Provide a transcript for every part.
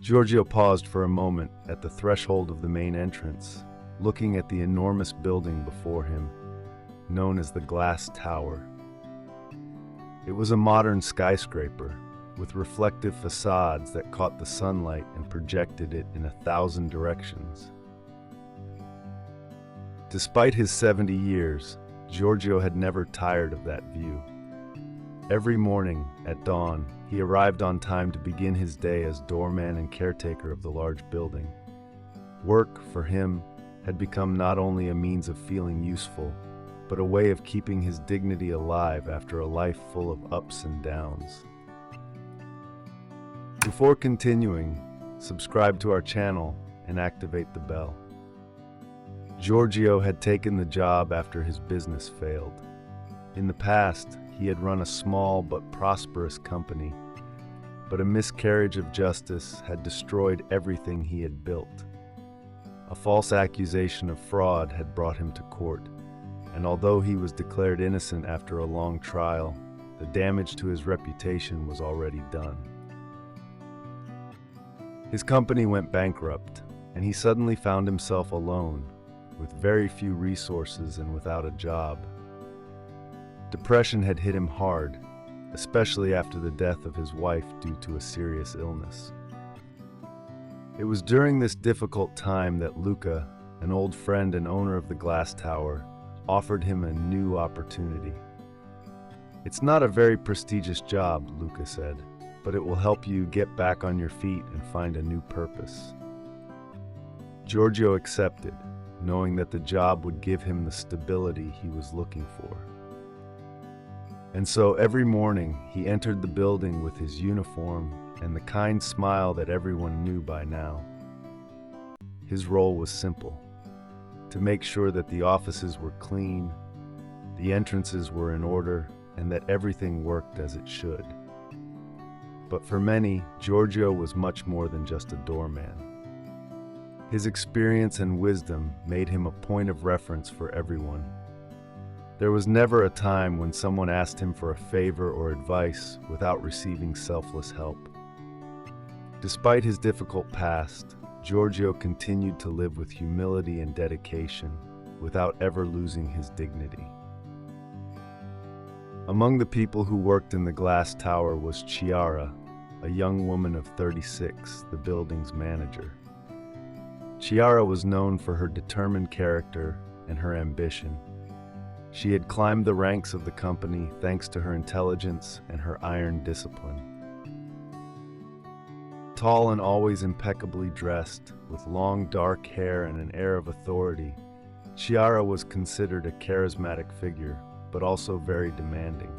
Giorgio paused for a moment at the threshold of the main entrance, looking at the enormous building before him, known as the Glass Tower. It was a modern skyscraper, with reflective facades that caught the sunlight and projected it in 1,000 directions. Despite his 70 years, Giorgio had never tired of that view. Every morning, at dawn, he arrived on time to begin his day as doorman and caretaker of the large building. Work, for him, had become not only a means of feeling useful, but a way of keeping his dignity alive after a life full of ups and downs. Before continuing, subscribe to our channel and activate the bell. Giorgio had taken the job after his business failed. In the past, he had run a small but prosperous company, but a miscarriage of justice had destroyed everything he had built. A false accusation of fraud had brought him to court, and although he was declared innocent after a long trial, the damage to his reputation was already done. His company went bankrupt, and he suddenly found himself alone, with very few resources and without a job. Depression had hit him hard, especially after the death of his wife due to a serious illness. It was during this difficult time that Luca, an old friend and owner of the Glass Tower, offered him a new opportunity. "It's not a very prestigious job," Luca said, "but it will help you get back on your feet and find a new purpose." Giorgio accepted, knowing that the job would give him the stability he was looking for. And so every morning he entered the building with his uniform and the kind smile that everyone knew by now. His role was simple: to make sure that the offices were clean, the entrances were in order, and that everything worked as it should. But for many, Giorgio was much more than just a doorman. His experience and wisdom made him a point of reference for everyone. There was never a time when someone asked him for a favor or advice without receiving selfless help. Despite his difficult past, Giorgio continued to live with humility and dedication, without ever losing his dignity. Among the people who worked in the Glass Tower was Chiara, a young woman of 36, the building's manager. Chiara was known for her determined character and her ambition. She had climbed the ranks of the company thanks to her intelligence and her iron discipline. Tall and always impeccably dressed, with long dark hair and an air of authority, Chiara was considered a charismatic figure, but also very demanding.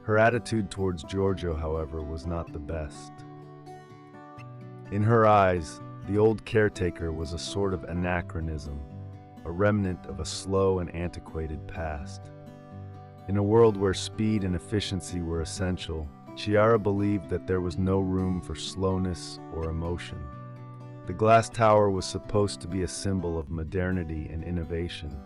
Her attitude towards Giorgio, however, was not the best. In her eyes, the old caretaker was a sort of anachronism, a remnant of a slow and antiquated past. In a world where speed and efficiency were essential, Chiara believed that there was no room for slowness or emotion. The Glass Tower was supposed to be a symbol of modernity and innovation,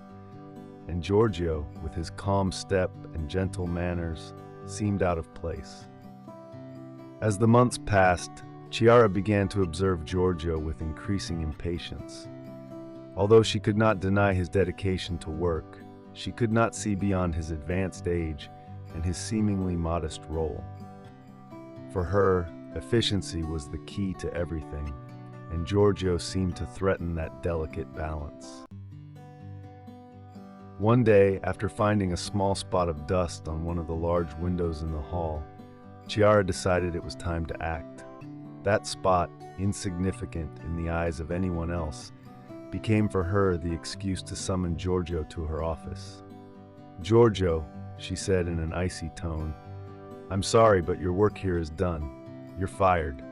and Giorgio, with his calm step and gentle manners, seemed out of place. As the months passed, Chiara began to observe Giorgio with increasing impatience. Although she could not deny his dedication to work, she could not see beyond his advanced age and his seemingly modest role. For her, efficiency was the key to everything, and Giorgio seemed to threaten that delicate balance. One day, after finding a small spot of dust on one of the large windows in the hall, Chiara decided it was time to act. That spot, insignificant in the eyes of anyone else, became for her the excuse to summon Giorgio to her office. "Giorgio," she said in an icy tone, "I'm sorry, but your work here is done. You're fired."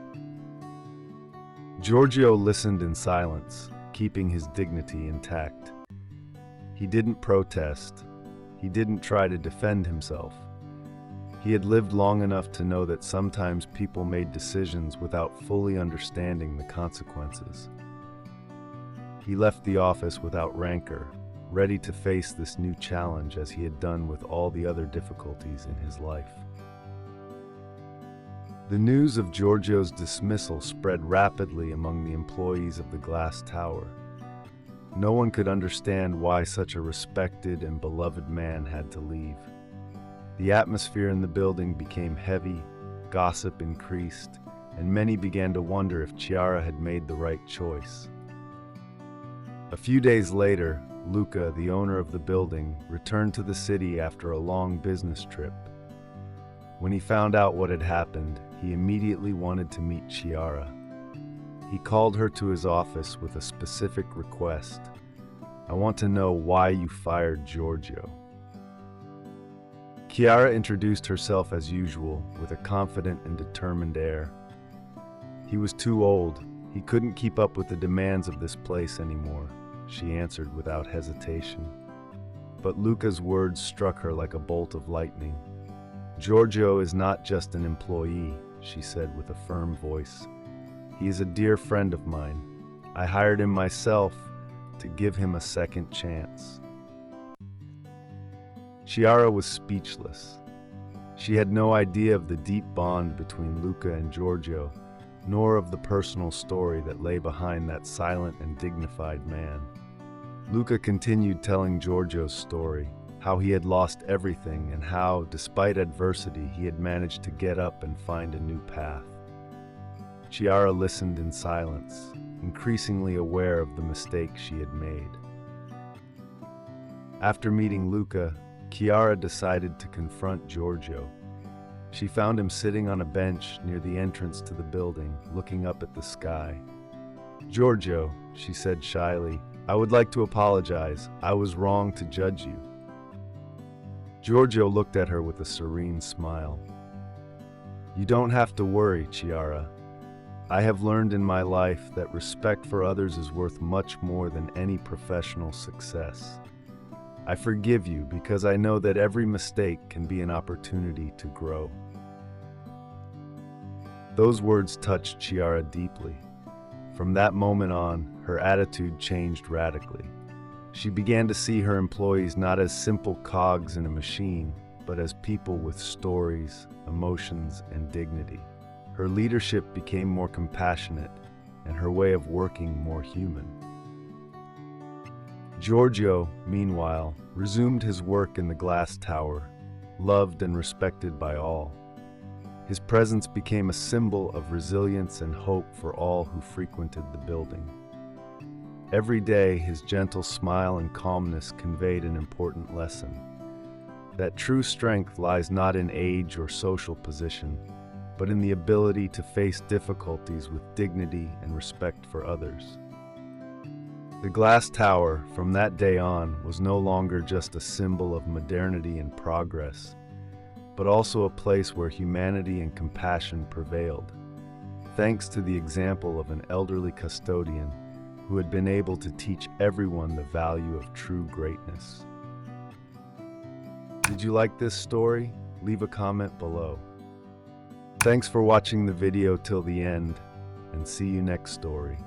Giorgio listened in silence, keeping his dignity intact. He didn't protest. He didn't try to defend himself. He had lived long enough to know that sometimes people made decisions without fully understanding the consequences. He left the office without rancor, ready to face this new challenge as he had done with all the other difficulties in his life. The news of Giorgio's dismissal spread rapidly among the employees of the glass tower. No one could understand why such a respected and beloved man had to leave. The atmosphere in the building became heavy, gossip increased, and many began to wonder if Chiara had made the right choice. A few days later, Luca, the owner of the building, returned to the city after a long business trip. When he found out what had happened, he immediately wanted to meet Chiara. He called her to his office with a specific request. "I want to know why you fired Giorgio." Chiara introduced herself as usual, with a confident and determined air. "He was too old. He couldn't keep up with the demands of this place anymore," she answered without hesitation. But Luca's words struck her like a bolt of lightning. "Giorgio is not just an employee," she said with a firm voice. "He is a dear friend of mine. I hired him myself to give him a second chance." Chiara was speechless. She had no idea of the deep bond between Luca and Giorgio, nor of the personal story that lay behind that silent and dignified man. Luca continued telling Giorgio's story, how he had lost everything and how, despite adversity, he had managed to get up and find a new path. Chiara listened in silence, increasingly aware of the mistake she had made. After meeting Luca, Chiara decided to confront Giorgio. She found him sitting on a bench near the entrance to the building, looking up at the sky. "Giorgio," she said shyly, "I would like to apologize. I was wrong to judge you." Giorgio looked at her with a serene smile. "You don't have to worry, Chiara. I have learned in my life that respect for others is worth much more than any professional success. I forgive you because I know that every mistake can be an opportunity to grow." Those words touched Chiara deeply. From that moment on, her attitude changed radically. She began to see her employees not as simple cogs in a machine, but as people with stories, emotions, and dignity. Her leadership became more compassionate, and her way of working more human. Giorgio, meanwhile, resumed his work in the glass tower, loved and respected by all. His presence became a symbol of resilience and hope for all who frequented the building. Every day, his gentle smile and calmness conveyed an important lesson: that true strength lies not in age or social position, but in the ability to face difficulties with dignity and respect for others. The glass tower, from that day on, was no longer just a symbol of modernity and progress, but also a place where humanity and compassion prevailed, thanks to the example of an elderly custodian who had been able to teach everyone the value of true greatness. Did you like this story? Leave a comment below. Thanks for watching the video till the end, and see you next story.